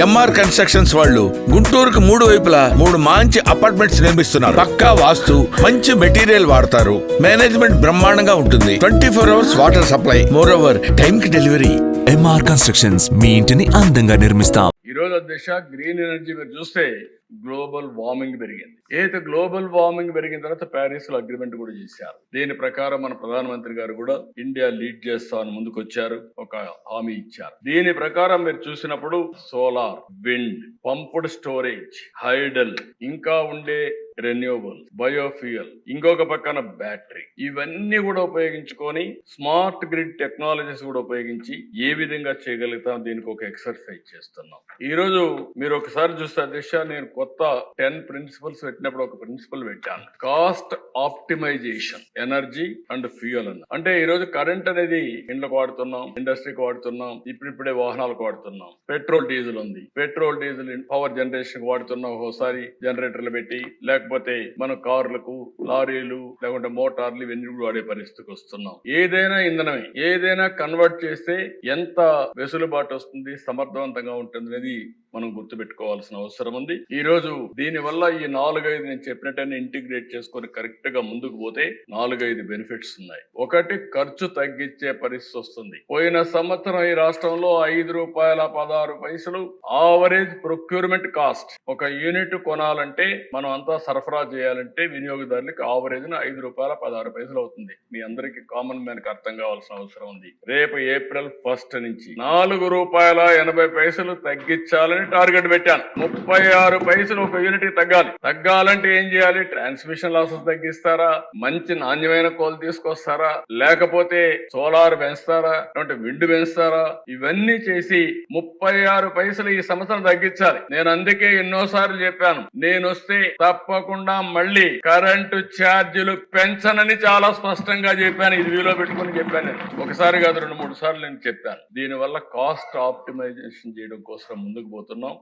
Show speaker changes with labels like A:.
A: MR constructions వాళ్ళు గుంటూరుకు 3 వైపులా 3 మంచి అపార్ట్మెంట్స్ నిర్మిస్తున్నారు. పక్కా వాస్తు, మంచి మెటీరియల్ వాడతారు. మేనేజ్మెంట్ బ్రహ్మాండంగా ఉంటుంది. 24 hours water supply, more over time కి డెలివరీ.
B: ఎంఆర్ కన్స్ట్రక్షన్స్ మీ ఇంటిని అందంగా నిర్మిస్తాం.
C: ఈ రోజు దిశ గ్రీన్ ఎనర్జీ మీరు చూస్తే గ్లోబల్ వార్మింగ్ పెరిగింది. ఏదైతే గ్లోబల్ వార్మింగ్ పెరిగిన తర్వాత ప్యారిస్ లో అగ్రిమెంట్ కూడా చేశారు. దీని ప్రకారం మన ప్రధానమంత్రి గారు కూడా ఇండియా లీడ్ చేస్తామని ముందుకు వచ్చారు, ఒక హామీ ఇచ్చారు. దీని ప్రకారం మీరు చూసినప్పుడు solar, wind, pumped storage, hydel, ఇంకా ఉండే రెన్యూవబుల్, బయోఫ్యూయల్, ఇంకొక పక్కన బ్యాటరీ, ఇవన్నీ కూడా ఉపయోగించుకొని స్మార్ట్ గ్రిడ్ టెక్నాలజీస్ కూడా ఉపయోగించి ఏ విధంగా చేయగలుగుతాం, దీనికి ఒక ఎక్సర్సైజ్ చేస్తున్నాం. ఈ రోజు మీరు ఒకసారి చూస్తే దిశ, నేను కొత్త 10 ప్రిన్సిపల్స్ పెట్టినప్పుడు ఒక ప్రిన్సిపల్ పెట్టాను, cost optimisation, energy and fuel అన్న. అంటే ఈ రోజు కరెంట్ అనేది ఇండ్లకు వాడుతున్నాం, ఇండస్ట్రీకి వాడుతున్నాం, ఇప్పుడిప్పుడే వాహనాలకు వాడుతున్నాం. పెట్రోల్ డీజిల్ ఉంది, పెట్రోల్ డీజిల్ పవర్ జనరేషన్ వాడుతున్నాం, ఒకసారి జనరేటర్లు పెట్టి, లేకపోతే మన కార్లకు, లారీలు, లేకుంటే మోటార్లు, ఇవన్నీ వాడే పరిస్థితికి వస్తున్నాం. ఏదైనా ఇంధనమే, ఏదైనా కన్వర్ట్ చేస్తే ఎంత వెసులుబాటు వస్తుంది, సమర్థవంతంగా ఉంటుంది అనేది మనం గుర్తుపెట్టుకోవాల్సిన అవసరం ఉంది. ఈ రోజు దీని వల్ల ఈ 4-5 నేను చెప్పినట్టయినా ఇంటిగ్రేట్ చేసుకొని కరెక్ట్ గా ముందుకు పోతే 4-5 బెనిఫిట్స్ ఉన్నాయి. ఒకటి, ఖర్చు తగ్గించే పరిస్థితి వస్తుంది. పోయిన సంవత్సరం ఈ రాష్ట్రంలో ₹5.16 ఆవరేజ్ ప్రొక్యూర్మెంట్ కాస్ట్. ఒక యూనిట్ కొనాలంటే మనం అంతా సరఫరా చేయాలంటే వినియోగదారులకు ఆవరేజ్ ₹5.16 అవుతుంది. మీ అందరికీ కామన్ మ్యాన్ కి అర్థం కావాల్సిన అవసరం ఉంది. రేపు April 1 నుంచి ₹4.80 తగ్గించాలని టార్గెట్ పెట్టాను. 36 పైసలు ఒక యూనిట్ కి తగ్గాలంటే ఏం చేయాలి? ట్రాన్స్మిషన్ లాసెస్ తగ్గిస్తారా, మంచి నాణ్యమైన కోల్ తీసుకొస్తారా, లేకపోతే సోలార్ పెంచుతారా, అంటే విండ్ పెంచుతారా, ఇవన్నీ చేసి 36 పైసలు ఈ సంవత్సరం తగ్గించాలి. నేను అందుకే ఎన్నోసార్లు చెప్పాను, నేను వస్తే తప్పకుండా మళ్ళీ కరెంటు ఛార్జీలు పెంచనని చాలా స్పష్టంగా చెప్పాను. ఇది వీలో పెట్టుకుని చెప్పాను. ఒకసారి కాదు, 2-3 సార్లు నేను చెప్పాను. దీనివల్ల కాస్ట్ ఆప్టిమైజేషన్ చేయడం కోసం ముందుకు పోతున్నాం.